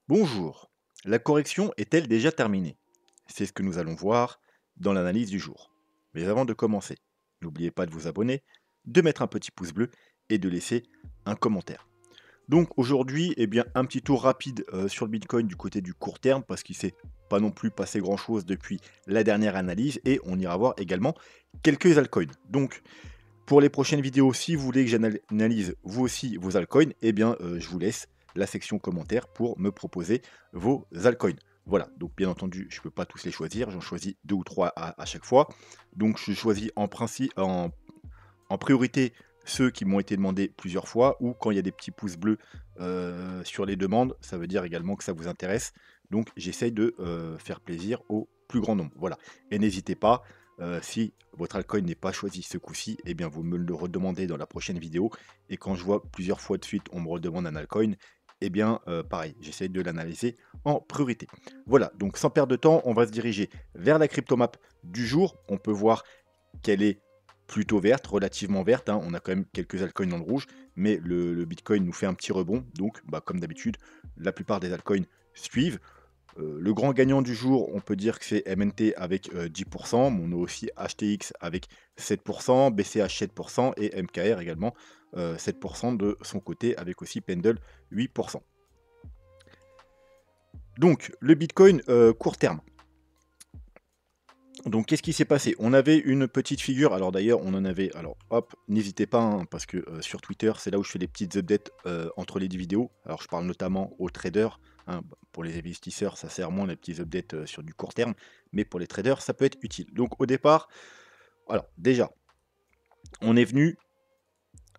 Bonjour, la correction est-elle déjà terminée? C'est ce que nous allons voir dans l'analyse du jour. Mais avant de commencer, n'oubliez pas de vous abonner, de mettre un petit pouce bleu et de laisser un commentaire. Donc aujourd'hui, eh bien, un petit tour rapide sur le Bitcoin du côté du court terme parce qu'il ne s'est pas non plus passé grand-chose depuis la dernière analyse et on ira voir également quelques altcoins. Donc pour les prochaines vidéos, si vous voulez que j'analyse vous aussi vos altcoins, eh bien, je vous laisse la section commentaires pour me proposer vos altcoins. Voilà, donc bien entendu, je ne peux pas tous les choisir, j'en choisis 2 ou 3 à chaque fois. Donc je choisis en priorité ceux qui m'ont été demandés plusieurs fois ou quand il y a des petits pouces bleus, sur les demandes, ça veut dire également que ça vous intéresse. Donc j'essaye de, faire plaisir au plus grand nombre, voilà et n'hésitez pas, si votre altcoin n'est pas choisi ce coup-ci, eh bien vous me le redemandez dans la prochaine vidéo et quand je vois plusieurs fois de suite, on me redemande un altcoin, eh bien, pareil, j'essaye de l'analyser en priorité. Voilà, donc sans perdre de temps, on va se diriger vers la cryptomap du jour. On peut voir qu'elle est plutôt verte, relativement verte, hein. On a quand même quelques altcoins dans le rouge, mais le Bitcoin nous fait un petit rebond. Donc, bah, comme d'habitude, la plupart des altcoins suivent. Le grand gagnant du jour, on peut dire que c'est MNT avec 10%, mais on a aussi HTX avec 7%, BCH 7% et MKR également 7% de son côté, avec aussi Pendle 8%. Donc, le Bitcoin court terme. Donc, qu'est-ce qui s'est passé? On avait une petite figure, alors d'ailleurs, on en avait, alors hop, n'hésitez pas, hein, parce que sur Twitter, c'est là où je fais les petites updates entre les 10 vidéos. Alors, je parle notamment aux traders, hein, pour les investisseurs, ça sert moins les petits updates sur du court terme, mais pour les traders, ça peut être utile. Donc, au départ, alors déjà, on est venu,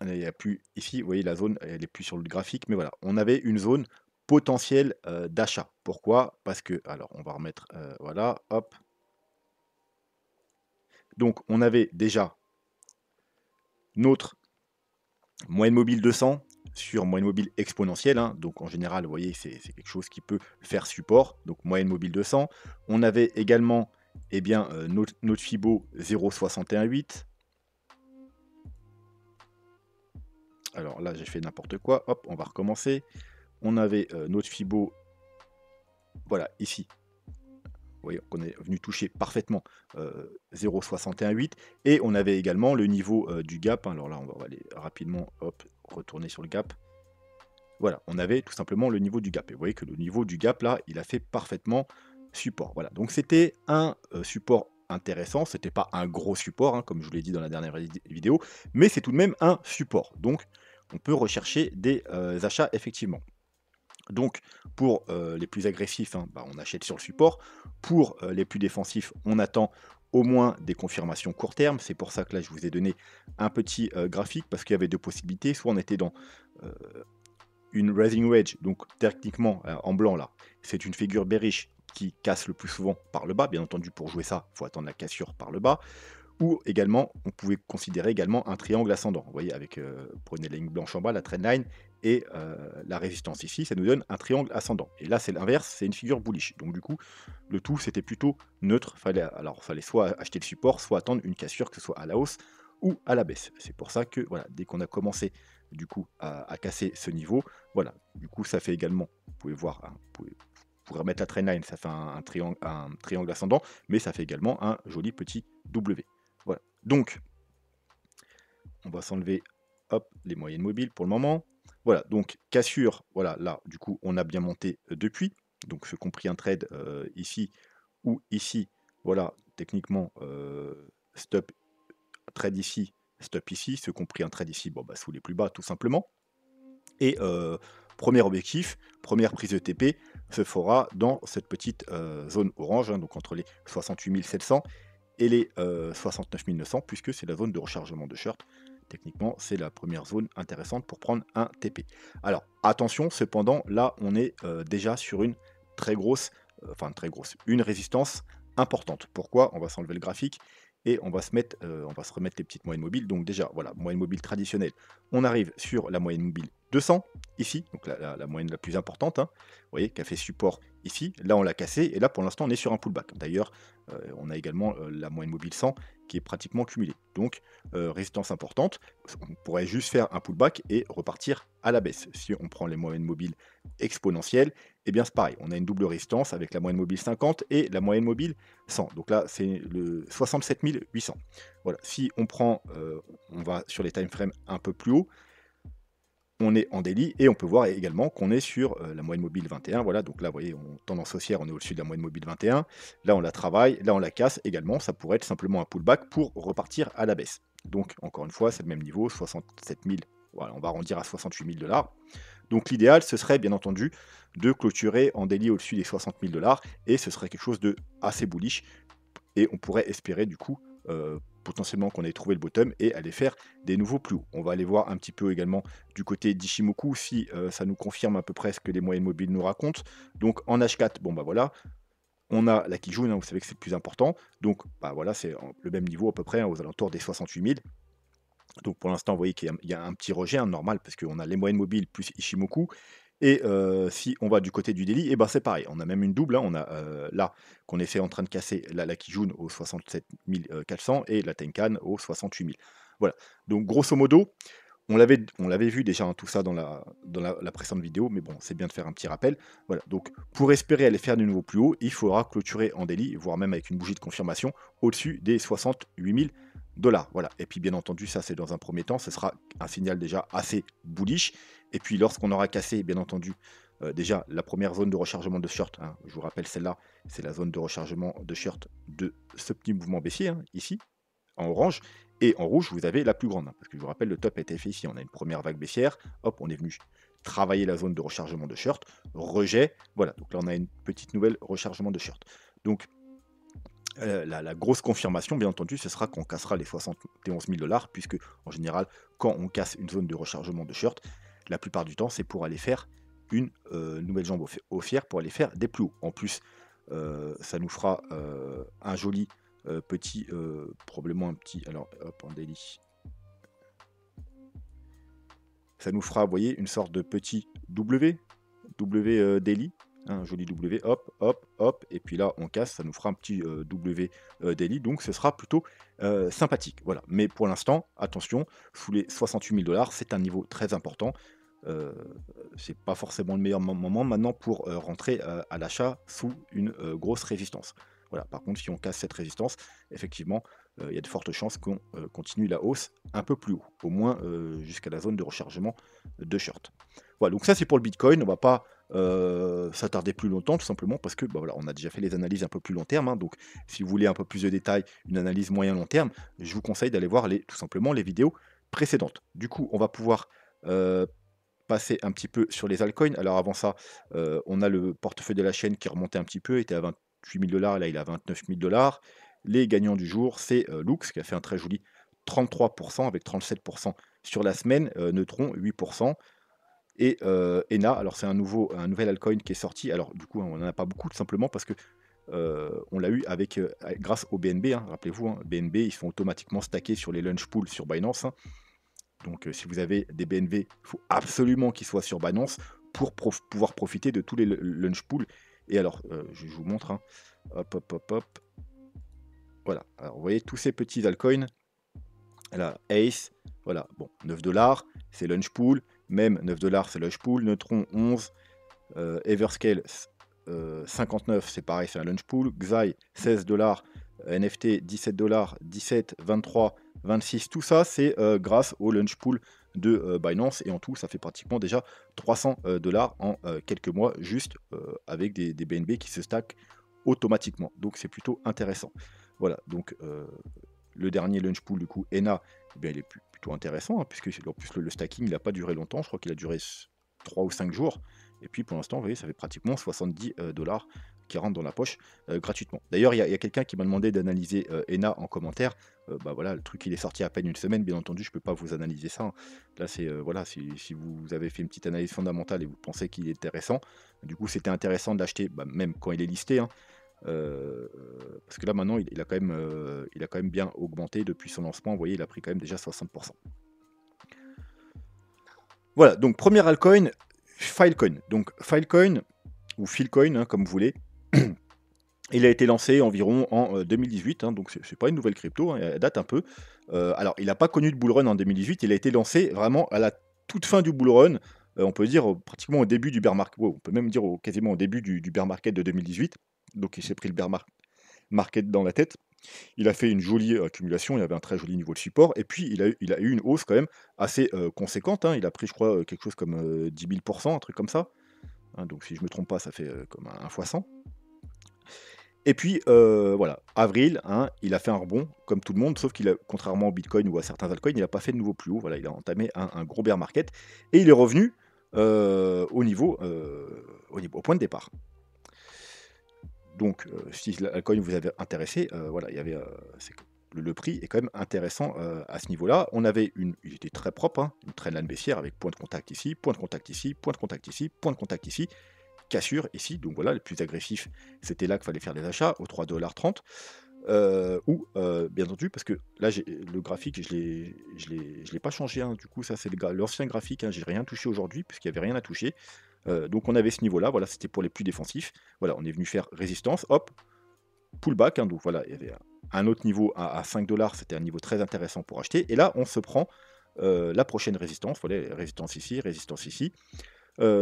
il n'y a plus ici, vous voyez, la zone, elle est plus sur le graphique, mais voilà, on avait une zone potentielle d'achat. Pourquoi? Parce que, alors, on va remettre, voilà, hop. Donc, on avait déjà notre moyenne mobile 200 sur moyenne mobile exponentielle, hein, donc en général, vous voyez, c'est quelque chose qui peut faire support, donc moyenne mobile 200. On avait également, eh bien, notre Fibo 0,618. Alors là, j'ai fait n'importe quoi, hop, on va recommencer. On avait notre Fibo, voilà, ici. Vous voyez qu'on est venu toucher parfaitement 0,618 et on avait également le niveau du gap, hein. Alors là, on va aller rapidement, hop, retourner sur le gap. Voilà, on avait tout simplement le niveau du gap et vous voyez que le niveau du gap là, il a fait parfaitement support. Voilà, donc c'était un, support intéressant, c'était pas un gros support, hein, comme je vous l'ai dit dans la dernière vidéo, mais c'est tout de même un support. Donc on peut rechercher des, achats effectivement. Donc pour, les plus agressifs, hein, bah, on achète sur le support. Pour, les plus défensifs, on attend au moins des confirmations court terme. C'est pour ça que là, je vous ai donné un petit, graphique parce qu'il y avait 2 possibilités. Soit on était dans, heu une rising wedge, donc techniquement en blanc là, c'est une figure bearish qui casse le plus souvent par le bas. Bien entendu, pour jouer ça, il faut attendre la cassure par le bas. Ou également, on pouvait considérer également un triangle ascendant. Vous voyez, avec prenez la ligne blanche en bas, la trendline, et la résistance ici, ça nous donne un triangle ascendant. Et là, c'est l'inverse, c'est une figure bullish. Donc du coup, le tout, c'était plutôt neutre. Fallait soit acheter le support, soit attendre une cassure, que ce soit à la hausse ou à la baisse. C'est pour ça que voilà, dès qu'on a commencé du coup à casser ce niveau, voilà, du coup, ça fait également, vous pouvez voir, hein, vous pourrez remettre la trendline, ça fait un triangle ascendant, mais ça fait également un joli petit W. Voilà. Donc, on va s'enlever, hop, les moyennes mobiles pour le moment. Voilà, donc cassure, voilà, là, du coup, on a bien monté depuis. Donc, ce compris un trade ici ou ici, voilà, techniquement, stop, trade ici, stop ici, ce compris un trade ici, bon, bah, sous les plus bas, tout simplement. Et premier objectif, première prise de TP se fera dans cette petite zone orange, hein, donc entre les 68 700 et les 69 900, puisque c'est la zone de rechargement de short. Techniquement, c'est la première zone intéressante pour prendre un TP. Alors, attention, cependant, là, on est déjà sur une très grosse, une résistance importante. Pourquoi? On va s'enlever le graphique et on va se remettre les petites moyennes mobiles. Donc déjà, voilà, moyenne mobile traditionnelle. On arrive sur la moyenne mobile 200, ici, donc la moyenne la plus importante, hein. Vous voyez, qui a fait support ici. Là, on l'a cassé, et là, pour l'instant, on est sur un pullback. D'ailleurs, on a également la moyenne mobile 100 qui est pratiquement cumulée. Donc, résistance importante. On pourrait juste faire un pullback et repartir à la baisse. Si on prend les moyennes mobiles exponentielles, eh bien c'est pareil, on a une double résistance avec la moyenne mobile 50 et la moyenne mobile 100. Donc là, c'est le 67 800. Voilà, si on prend, on va sur les time frames un peu plus haut, on est en daily et on peut voir également qu'on est sur la moyenne mobile 21. Voilà, donc là, vous voyez, tendance haussière, on est au-dessus de la moyenne mobile 21. Là, on la travaille, là, on la casse également. Ça pourrait être simplement un pullback pour repartir à la baisse. Donc, encore une fois, c'est le même niveau, 67 000. Voilà, on va arrondir à 68 000 $. Donc, l'idéal, ce serait bien entendu de clôturer en daily au-dessus des 60 000 $ et ce serait quelque chose de assez bullish. Et on pourrait espérer du coup potentiellement qu'on ait trouvé le bottom et aller faire des nouveaux plus hauts. On va aller voir un petit peu également du côté d'Ichimoku si ça nous confirme à peu près ce que les moyennes mobiles nous racontent. Donc en H4, bon bah voilà, on a la Kijun, vous savez que c'est le plus important. Donc bah voilà, c'est le même niveau à peu près, aux alentours des 68 000. Donc pour l'instant, vous voyez qu'il y a un petit rejet, normal, parce qu'on a les moyennes mobiles plus Ichimoku. Et si on va du côté du daily, et ben c'est pareil, on a même une double, on a là qu'on est fait en train de casser la Kijun au 67 400 et la Tenkan au 68 000. Voilà, donc grosso modo, on l'avait vu déjà tout ça dans la précédente vidéo, mais bon, c'est bien de faire un petit rappel. Voilà, donc pour espérer aller faire de nouveau plus haut, il faudra clôturer en daily, voire même avec une bougie de confirmation, au-dessus des 68 000 $. Voilà, et puis bien entendu, ça c'est dans un premier temps, ce sera un signal déjà assez bullish. Et puis lorsqu'on aura cassé, bien entendu, déjà la première zone de rechargement de short, je vous rappelle celle-là, c'est la zone de rechargement de short de ce petit mouvement baissier, ici, en orange. Et en rouge, vous avez la plus grande, parce que je vous rappelle, le top a été fait ici. On a une première vague baissière, hop, on est venu travailler la zone de rechargement de short, rejet, voilà. Donc là, on a une petite nouvelle rechargement de short. Donc, la grosse confirmation, bien entendu, ce sera qu'on cassera les 71 000 $, puisque en général, quand on casse une zone de rechargement de short, la plupart du temps, c'est pour aller faire une nouvelle jambe haussière, pour aller faire des plus hauts. En plus, ça nous fera un joli petit, probablement un petit, alors hop, en daily. Ça nous fera, vous voyez, une sorte de petit W daily, un joli W, hop, hop, hop, et puis là on casse, ça nous fera un petit W daily, donc ce sera plutôt sympathique. Voilà, mais pour l'instant, attention, sous les 68 000 $, c'est un niveau très important. C'est pas forcément le meilleur moment maintenant pour rentrer à l'achat sous une grosse résistance. Voilà, par contre, si on casse cette résistance, effectivement, il y a de fortes chances qu'on continue la hausse un peu plus haut, au moins jusqu'à la zone de rechargement de short. Voilà, donc ça c'est pour le Bitcoin, on va pas s'attarder plus longtemps, tout simplement parce que bah, voilà, on a déjà fait les analyses un peu plus long terme, donc si vous voulez un peu plus de détails, une analyse moyen-long terme, je vous conseille d'aller voir tout simplement les vidéos précédentes. Du coup, on va pouvoir passer un petit peu sur les altcoins. Alors avant ça, on a le portefeuille de la chaîne qui remontait un petit peu, était à 28 000 $, là il est à 29 000 $. Les gagnants du jour, c'est Lux qui a fait un très joli 33% avec 37% sur la semaine, Neutron 8%. Et ENA, alors c'est un nouvel altcoin qui est sorti. Alors du coup, on n'en a pas beaucoup, tout simplement parce que on l'a eu grâce au BNB. Rappelez-vous, BNB, ils sont automatiquement stackés sur les launch pools sur Binance. Donc si vous avez des BNB, il faut absolument qu'ils soient sur Binance pour pouvoir profiter de tous les launch pools. Et alors, je vous montre. Hop, hop, hop, hop. Voilà. Alors, vous voyez tous ces petits altcoins. Là, Ace, voilà. Bon, 9 $, c'est launch pool. Même 9 $, c'est launch pool. Neutron, 11. Everscale, 59, c'est pareil, c'est un launch pool. Xai, 16 $. NFT, 17 $, 17, 23, 26. Tout ça, c'est grâce au launch pool de Binance. Et en tout, ça fait pratiquement déjà 300 $ en quelques mois, juste avec des BNB qui se stackent automatiquement. Donc, c'est plutôt intéressant. Voilà, donc le dernier launch pool, du coup, ENA, eh bien, il est plutôt intéressant, puisque en plus, le stacking, il n'a pas duré longtemps. Je crois qu'il a duré 3 ou 5 jours. Et puis, pour l'instant, vous voyez, ça fait pratiquement 70 $ qui rentrent dans la poche gratuitement. D'ailleurs, il y a quelqu'un qui m'a demandé d'analyser ENA en commentaire. Bah voilà, le truc il est sorti à peine une semaine, bien entendu, je peux pas vous analyser ça. Là, c'est voilà, si vous avez fait une petite analyse fondamentale et vous pensez qu'il est intéressant, du coup, c'était intéressant d'acheter, même quand il est listé. Parce que là maintenant il a quand même bien augmenté depuis son lancement, vous voyez, il a pris quand même déjà 60%. Voilà, donc premier altcoin, Filecoin. Donc Filecoin, ou Filecoin, comme vous voulez, il a été lancé environ en 2018, donc c'est pas une nouvelle crypto, elle date un peu. Alors il n'a pas connu de bull run en 2018, il a été lancé vraiment à la toute fin du bull run, on peut dire, pratiquement au début du bear market, ouais, on peut même dire quasiment au début du bear market de 2018. Donc il s'est pris le market dans la tête. Il a fait une jolie accumulation, il avait un très joli niveau de support et puis il a eu une hausse quand même assez, conséquente, hein. Il a pris je crois, quelque chose comme, 10 000 un truc comme ça, hein, donc si je me trompe pas, ça fait, comme un fois 100. Et puis, voilà, avril, hein, il a fait un rebond comme tout le monde, sauf qu'il a contrairement au bitcoin ou à certains altcoins, il a pas fait de nouveau plus haut. Voilà, il a entamé un gros bear market et il est revenu, au point de départ. Donc, si l'altcoin vous avait intéressé, voilà, il y avait, c'est que le prix est quand même intéressant, à ce niveau-là. Il était très propre, hein, une trendline baissière avec point de contact ici, point de contact ici, point de contact ici, point de contact ici, cassure ici. Donc voilà, le plus agressif, c'était là qu'il fallait faire des achats, aux 3,30 $. Bien entendu, parce que là, le graphique, je l'ai pas changé, hein, du coup, ça, c'est l'ancien graphique, hein, j'ai rien touché aujourd'hui, puisqu'il y avait rien à toucher. Donc on avait ce niveau-là, voilà, c'était pour les plus défensifs. Voilà, on est venu faire résistance, hop, pullback, hein, donc voilà, il y avait un autre niveau à 5 $, c'était un niveau très intéressant pour acheter. Et là, on se prend la prochaine résistance, voilà, résistance ici,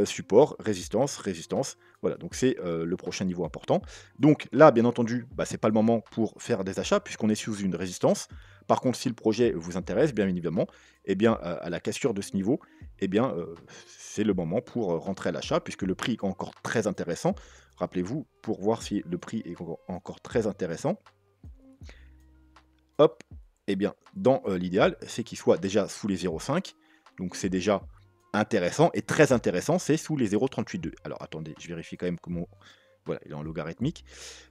support, résistance, résistance. Voilà, donc c'est le prochain niveau important. Donc là, bien entendu, bah, c'est pas le moment pour faire des achats puisqu'on est sous une résistance. Par contre, si le projet vous intéresse, bien évidemment, eh bien, à la cassure de ce niveau, eh bien, c'est le moment pour rentrer à l'achat puisque le prix est encore très intéressant. Rappelez-vous, pour voir si le prix est encore très intéressant, hop, eh bien, dans l'idéal, c'est qu'il soit déjà sous les 0,5. Donc c'est déjà intéressant et très intéressant, c'est sous les 0,382. Alors attendez, je vérifie quand même comment. Voilà, il est en logarithmique.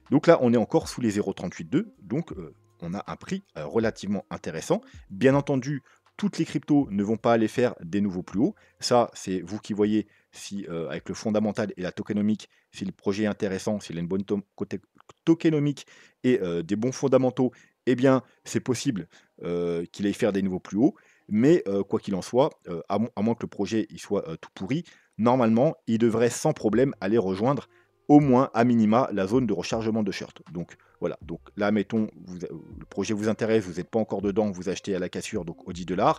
Donc là, on est encore sous les 0,382. Donc on a un prix relativement intéressant. Bien entendu, toutes les cryptos ne vont pas aller faire des nouveaux plus hauts. Ça, c'est vous qui voyez si avec le fondamental et la tokenomique, si le projet est intéressant, s'il a une bonne côté tokenomique et des bons fondamentaux, eh bien, c'est possible qu'il aille faire des nouveaux plus hauts. Mais quoi qu'il en soit, à moins que le projet il soit tout pourri, normalement, il devrait sans problème aller rejoindre au moins, à minima, la zone de rechargement de shirt. Donc voilà, donc là, mettons, le projet vous intéresse, vous n'êtes pas encore dedans, vous achetez à la cassure, donc au 10 $.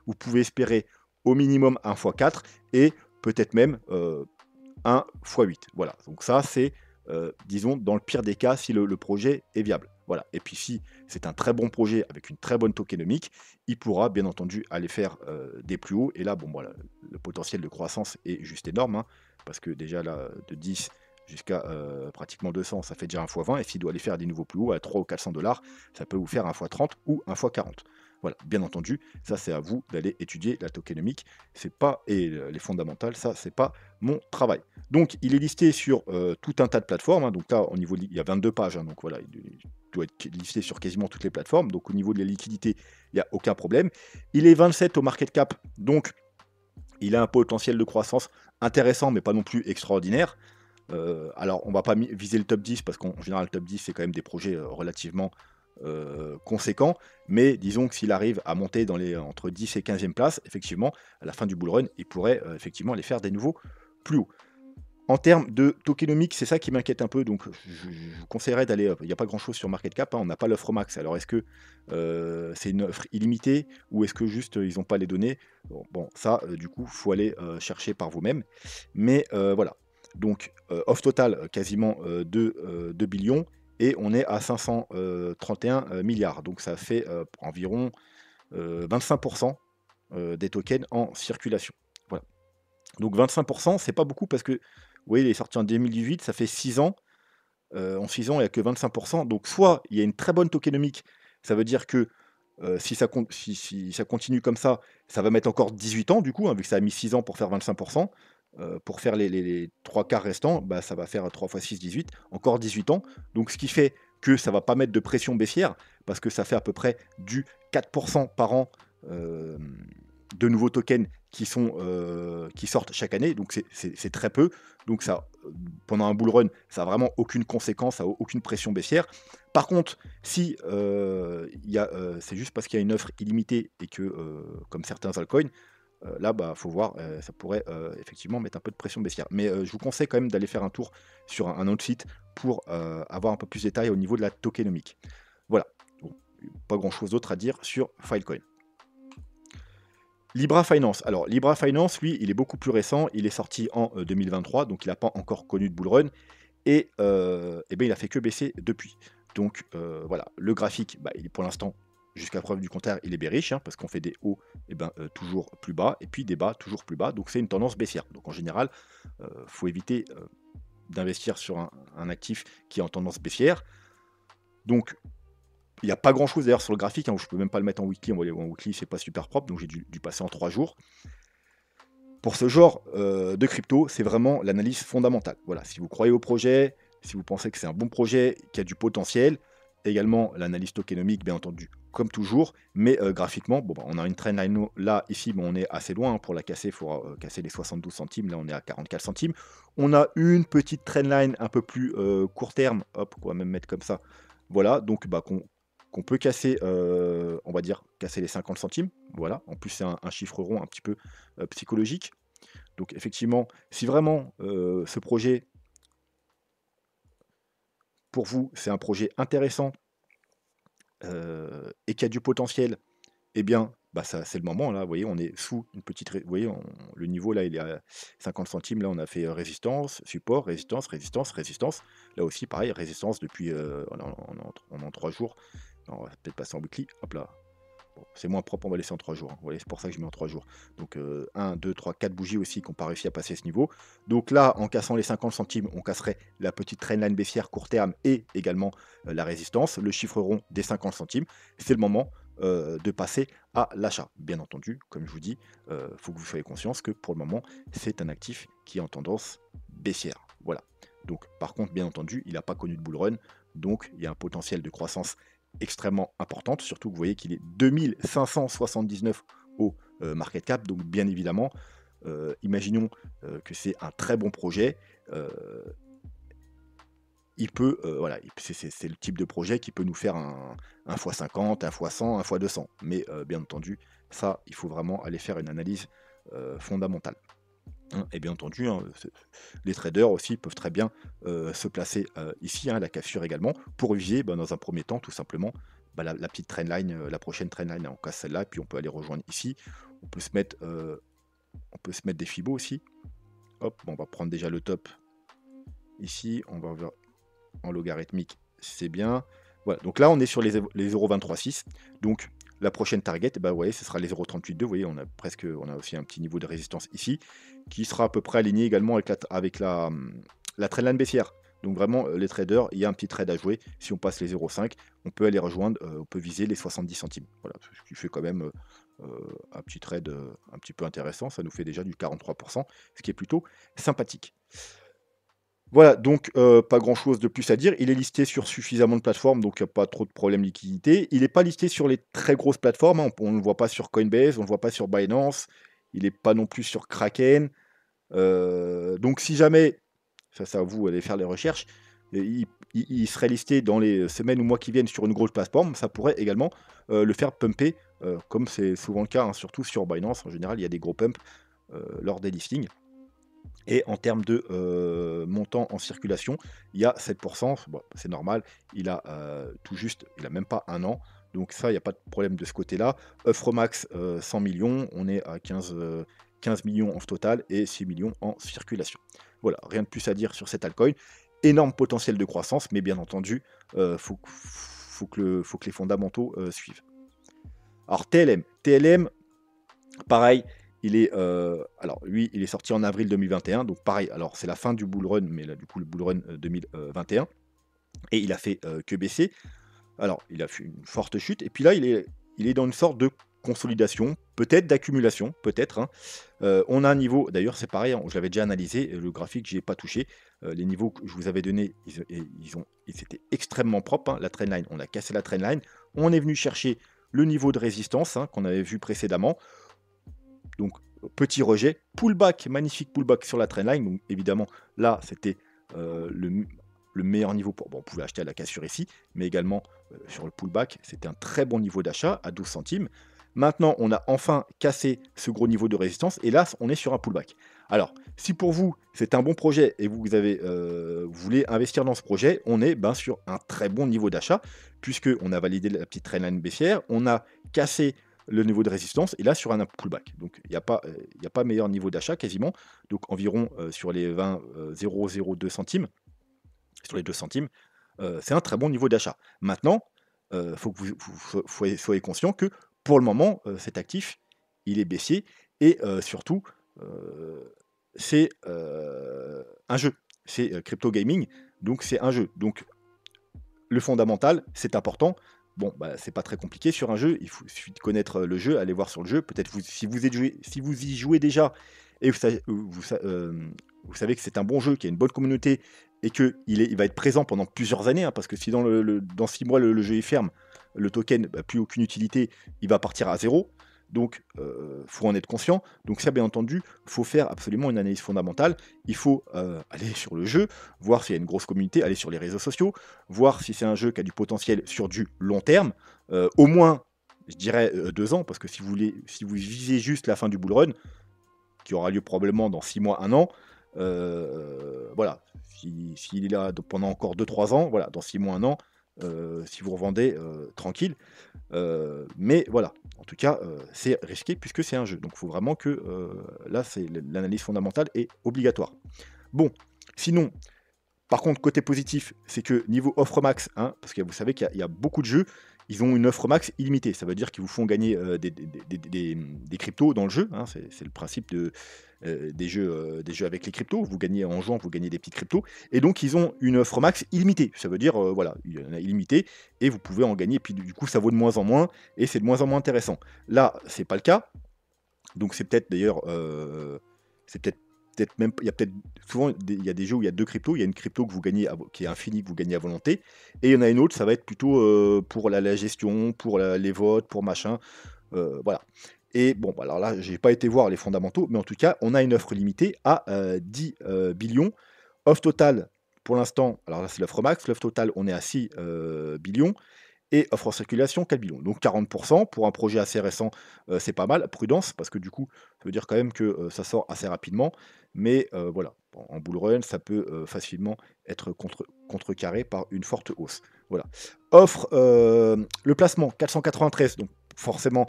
Vous pouvez espérer au minimum 1 x 4 et peut-être même 1 x 8. Voilà, donc ça, c'est, disons, dans le pire des cas, si le projet est viable. Voilà, et puis si c'est un très bon projet avec une très bonne tokenomique, il pourra bien entendu aller faire des plus hauts. Et là, bon, voilà, le potentiel de croissance est juste énorme, hein, parce que déjà là, de 10 jusqu'à pratiquement 200, ça fait déjà 1 x 20. Et s'il doit aller faire des nouveaux plus hauts à 300 ou 400 $, ça peut vous faire 1 x 30 ou 1 x 40. Voilà, bien entendu, ça c'est à vous d'aller étudier la tokenomique, c'est pas et les fondamentales, ça c'est pas mon travail. Donc il est listé sur tout un tas de plateformes, hein. Donc là au niveau il y a 22 pages, hein, donc voilà, il doit être listé sur quasiment toutes les plateformes. Donc au niveau de la liquidité, il n'y a aucun problème. Il est 27 au market cap, donc il a un potentiel de croissance intéressant, mais pas non plus extraordinaire. Alors, on va pas viser le top 10 parce qu'en général, le top 10, c'est quand même des projets relativement conséquents. Mais disons que s'il arrive à monter dans les entre 10 et 15e place, effectivement, à la fin du bull run, il pourrait effectivement aller faire des nouveaux plus hauts. En termes de tokenomics, c'est ça qui m'inquiète un peu. Donc, je vous conseillerais d'aller. Il n'y a pas grand chose sur Market Cap, hein, on n'a pas l'offre max. Alors, est-ce que c'est une offre illimitée ou est-ce que juste ils n'ont pas les données? Bon, ça, du coup, il faut aller chercher par vous-même. Mais voilà. Donc, off total, quasiment 2 billions. Et on est à 531 milliards. Donc, ça fait environ 25% des tokens en circulation. Voilà. Donc 25%, c'est pas beaucoup parce que, vous voyez, il est sorti en 2018, ça fait 6 ans. En 6 ans, il n'y a que 25%. Donc soit il y a une très bonne tokenomique, ça veut dire que si ça continue comme ça va mettre encore 18 ans du coup, hein, vu que ça a mis 6 ans pour faire 25%. Pour faire les 3 quarts restants, bah, ça va faire 3 x 6, 18, encore 18 ans. Donc ce qui fait que ça va pas mettre de pression baissière, parce que ça fait à peu près du 4% par an de nouveaux tokens qui sortent chaque année. Donc c'est très peu. Donc ça, pendant un bull run, ça n'a vraiment aucune conséquence, ça n'a aucune pression baissière. Par contre, si c'est juste parce qu'il y a une offre illimitée et que, comme certains altcoins, là, bah, faut voir, ça pourrait effectivement mettre un peu de pression baissière. Mais je vous conseille quand même d'aller faire un tour sur un autre site pour avoir un peu plus de détails au niveau de la tokenomique. Voilà. Bon, pas grand chose d'autre à dire sur Filecoin. Libra Finance. Alors, Libra Finance, lui, il est beaucoup plus récent. Il est sorti en 2023, donc il n'a pas encore connu de bull run. Et ben, il a fait que baisser depuis. Donc, voilà, le graphique, bah, il est pour l'instant, jusqu'à preuve du contraire, il est bearish, hein, parce qu'on fait des hauts, et ben, toujours plus bas, et puis des bas toujours plus bas. Donc, c'est une tendance baissière. Donc, en général, faut éviter d'investir sur un actif qui est en tendance baissière. Donc, il n'y a pas grand-chose d'ailleurs sur le graphique, hein, je peux même pas le mettre en weekly. En weekly, c'est pas super propre, donc j'ai dû passer en 3 jours. Pour ce genre de crypto, c'est vraiment l'analyse fondamentale. Voilà, si vous croyez au projet, si vous pensez que c'est un bon projet, qui a du potentiel, également l'analyse tokenomique, bien entendu, comme toujours, mais graphiquement, bon, bah, on a une trendline là, ici, mais on est assez loin, hein, pour la casser, il faudra casser les 72 centimes, là on est à 44 centimes. On a une petite trendline un peu plus court terme, hop, on va même mettre comme ça, voilà, donc bah, qu'on peut casser, on va dire, casser les 50 centimes, voilà. En plus, c'est un chiffre rond un petit peu psychologique. Donc effectivement, si vraiment, ce projet, pour vous, c'est un projet intéressant, et qui a du potentiel, eh bien, bah, ça c'est le moment là, vous voyez, on est sous une petite ré vous voyez, le niveau là, il est à 50 centimes, là on a fait, résistance, support, résistance, résistance, résistance. Là aussi pareil, résistance depuis, on est en 3 jours. On va peut-être passer en weekly, hop là. Bon, c'est moins propre, on va laisser en 3 jours, hein. Vous voyez, c'est pour ça que je mets en 3 jours. Donc 1, 2, 3, 4 bougies aussi qui n'ont pas réussi à passer ce niveau. Donc là, en cassant les 50 centimes, on casserait la petite trendline baissière court terme et également la résistance, le chiffre rond des 50 centimes. C'est le moment de passer à l'achat. Bien entendu, comme je vous dis, il faut que vous soyez conscience que pour le moment, c'est un actif qui est en tendance baissière. Voilà. Donc par contre, bien entendu, il n'a pas connu de bull run, donc il y a un potentiel de croissance extrêmement importante, surtout que vous voyez qu'il est 2579 au market cap, donc bien évidemment, imaginons que c'est un très bon projet, euh, il peut, voilà, c'est le type de projet qui peut nous faire un x50, un x100, un x200. Mais bien entendu, ça, il faut vraiment aller faire une analyse fondamentale, hein. Et bien entendu, hein, les traders aussi peuvent très bien se placer ici, hein, la cassure également, pour viser, bah, dans un premier temps, tout simplement, bah, la petite trendline, la prochaine trendline, hein, on casse celle-là, et puis on peut aller rejoindre ici. On peut se mettre, des Fibos aussi. Hop, bon, on va prendre déjà le top ici, on va vers en logarithmique, c'est bien. Voilà, donc là, on est sur les 0,236. Donc la prochaine target, bah, vous voyez, ce sera les 0,382. Vous voyez, on a aussi un petit niveau de résistance ici, qui sera à peu près aligné également avec la trendline baissière. Donc vraiment, les traders, il y a un petit trade à jouer. Si on passe les 0,5, on peut aller rejoindre, on peut viser les 70 centimes. Voilà, ce qui fait quand même un petit trade un petit peu intéressant. Ça nous fait déjà du 43%, ce qui est plutôt sympathique. Voilà, donc pas grand-chose de plus à dire. Il est listé sur suffisamment de plateformes, donc il n'y a pas trop de problèmes de liquidité. Il n'est pas listé sur les très grosses plateformes, hein. On ne le voit pas sur Coinbase, on ne le voit pas sur Binance, il n'est pas non plus sur Kraken. Donc si jamais, ça c'est à vous d'aller faire les recherches, il serait listé dans les semaines ou mois qui viennent sur une grosse plateforme, ça pourrait également le faire pumper, comme c'est souvent le cas, hein, surtout sur Binance. En général, il y a des gros pumps lors des listings. Et en termes de montant en circulation, il y a 7%, bon, c'est normal, il a tout juste, il a même pas 1 an, donc ça, il y a pas de problème de ce côté-là. Eufromax, 100 millions, on est à 15 millions en total et 6 millions en circulation. Voilà, rien de plus à dire sur cet altcoin. Énorme potentiel de croissance, mais bien entendu, faut que les fondamentaux suivent. Alors TLM, pareil, alors lui, il est sorti en avril 2021, donc pareil, alors c'est la fin du bull run, mais là, du coup, le bull run 2021, et il a fait que baisser. Alors, il a fait une forte chute, et puis là, il est dans une sorte de consolidation, peut-être d'accumulation, peut-être, hein. On a un niveau, d'ailleurs, c'est pareil, hein, je l'avais déjà analysé, le graphique, j'y ai pas touché. Les niveaux que je vous avais donnés, ils étaient extrêmement propres, hein. La trendline, on a cassé la trendline, on est venu chercher le niveau de résistance, hein, qu'on avait vu précédemment. Donc, petit rejet, pullback, magnifique pullback sur la trendline. Donc, évidemment, là, c'était le meilleur niveau pour. Bon, on pouvait acheter à la cassure ici, mais également sur le pullback, c'était un très bon niveau d'achat à 12 centimes. Maintenant, on a enfin cassé ce gros niveau de résistance et là, on est sur un pullback. Alors, si pour vous, c'est un bon projet et vous voulez investir dans ce projet, on est sur un très bon niveau d'achat puisqu'on a validé la petite trendline baissière, on a cassé le niveau de résistance et là sur un pullback. Donc il y a pas meilleur niveau d'achat quasiment, donc environ, sur les 0,02 centimes, sur les 2 centimes, c'est un très bon niveau d'achat. Maintenant, faut que vous soyez conscient que pour le moment, cet actif, il est baissier et surtout, c'est, un jeu. C'est, crypto gaming, donc c'est un jeu. Donc le fondamental, c'est important. Bon, bah, c'est pas très compliqué sur un jeu, il suffit de connaître, le jeu, aller voir sur le jeu. Peut-être si vous y jouez déjà et vous savez que c'est un bon jeu, qu'il y a une bonne communauté et qu'il va être présent pendant plusieurs années, hein, parce que si dans 6 mois le jeu il ferme, le token, bah, plus aucune utilité, il va partir à zéro. Donc faut en être conscient. Donc ça, bien entendu, faut faire absolument une analyse fondamentale. Il faut, aller sur le jeu, voir s'il y a une grosse communauté, aller sur les réseaux sociaux, voir si c'est un jeu qui a du potentiel sur du long terme, au moins, je dirais, 2 ans, parce que si vous visez juste la fin du bull run, qui aura lieu probablement dans 6 mois, 1 an, voilà, s'il est là pendant encore 2 3 ans, voilà, dans 6 mois, 1 an, si vous revendez, tranquille. Mais voilà, en tout cas, c'est risqué puisque c'est un jeu. Donc il faut vraiment que, là, l'analyse fondamentale est obligatoire. Bon, sinon, par contre, côté positif, c'est que niveau offre max, hein, parce que vous savez qu'il y a beaucoup de jeux, ils ont une offre max illimitée. Ça veut dire qu'ils vous font gagner des cryptos dans le jeu, hein, c'est le principe des jeux avec les cryptos. Vous gagnez en jouant, vous gagnez des petites cryptos. Et donc, ils ont une offre max illimitée. Ça veut dire, voilà, il y en a illimité et vous pouvez en gagner. Puis du coup, ça vaut de moins en moins et c'est de moins en moins intéressant. Là, c'est pas le cas. Donc c'est peut-être d'ailleurs, c'est peut-être même il y a peut-être souvent il y a des jeux où il y a 2 cryptos. Il y a une crypto que vous gagnez qui est infinie, que vous gagnez à volonté et il y en a une autre, ça va être plutôt, pour la gestion, pour les votes, pour machin, voilà et bon, bah, alors là, j'ai pas été voir les fondamentaux, mais en tout cas, on a une offre limitée à, 10, billions. Offre totale, pour l'instant, alors là, c'est l'offre max. L'offre totale, on est à 6 billions et offre en circulation 4 billions. Donc 40 pour un projet assez récent, c'est pas mal. Prudence, parce que du coup, ça veut dire quand même que, ça sort assez rapidement. Mais, voilà, en bull run, ça peut, facilement être contrecarré par une forte hausse. Voilà. Offre, le placement 493, donc forcément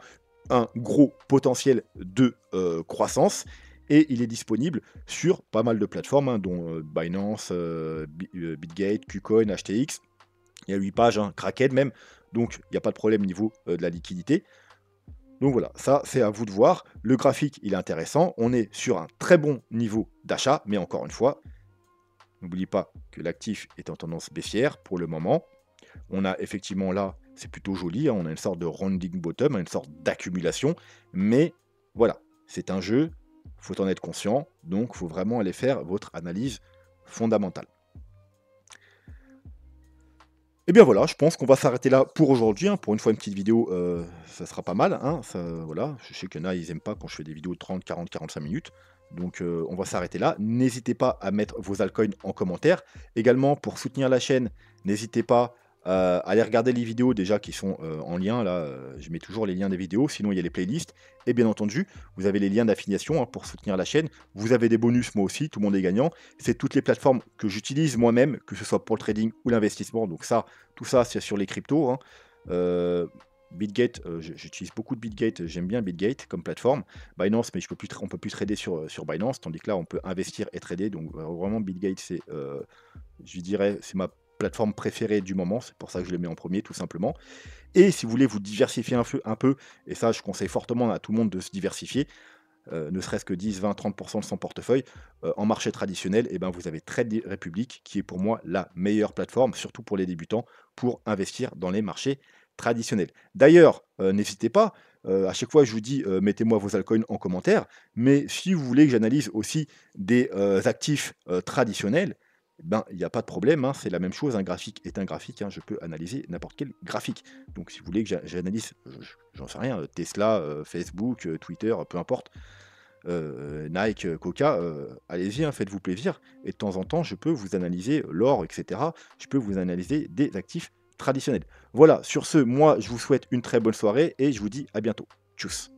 un gros potentiel de, croissance et il est disponible sur pas mal de plateformes, hein, dont, Binance, Bitgate, KuCoin, HTX. Il y a 8 pages, hein, Kraken même, donc il n'y a pas de problème au niveau, de la liquidité. Donc voilà, ça c'est à vous de voir. Le graphique, il est intéressant. On est sur un très bon niveau d'achat, mais encore une fois, n'oublie pas que l'actif est en tendance baissière pour le moment. On a effectivement là, c'est plutôt joli, hein, on a une sorte de rounding bottom, hein, une sorte d'accumulation, mais voilà, c'est un jeu, faut en être conscient, donc il faut vraiment aller faire votre analyse fondamentale. Et bien voilà, je pense qu'on va s'arrêter là pour aujourd'hui, hein. Pour une fois, une petite vidéo, ça sera pas mal, hein, ça voilà. Je sais qu'il y en a, ils aiment pas quand je fais des vidéos de 30, 40, 45 minutes. Donc on va s'arrêter là. N'hésitez pas à mettre vos altcoins en commentaire. Également, pour soutenir la chaîne, n'hésitez pas à aller regarder les vidéos déjà qui sont, en lien là, je mets toujours les liens des vidéos, sinon il y a les playlists et bien entendu, vous avez les liens d'affiliation, hein, pour soutenir la chaîne. Vous avez des bonus, moi aussi, tout le monde est gagnant. C'est toutes les plateformes que j'utilise moi-même, que ce soit pour le trading ou l'investissement. Donc ça, tout ça, c'est sur les cryptos, hein. Bitgate, j'utilise beaucoup de Bitgate, j'aime bien Bitgate comme plateforme. Binance, mais on peut plus trader sur Binance, tandis que là, on peut investir et trader. Donc vraiment, Bitgate, c'est, je dirais, c'est ma plateforme préférée du moment. C'est pour ça que je le mets en premier, tout simplement. Et si vous voulez vous diversifier un peu, et ça, je conseille fortement à tout le monde de se diversifier, ne serait-ce que 10, 20, 30% de son portefeuille, en marché traditionnel, et ben, vous avez Trade Republic qui est pour moi la meilleure plateforme, surtout pour les débutants, pour investir dans les marchés traditionnels. D'ailleurs, n'hésitez pas, à chaque fois je vous dis, mettez-moi vos altcoins en commentaire, mais si vous voulez que j'analyse aussi des, actifs, traditionnels, ben, il n'y a pas de problème, hein, c'est la même chose, un graphique est un graphique, hein, je peux analyser n'importe quel graphique. Donc si vous voulez que j'analyse, j'en sais rien, Tesla, Facebook, Twitter, peu importe, Nike, Coca, allez-y, hein, faites-vous plaisir. Et de temps en temps, je peux vous analyser l'or, etc. Je peux vous analyser des actifs traditionnels. Voilà, sur ce, moi, je vous souhaite une très bonne soirée et je vous dis à bientôt. Tchuss.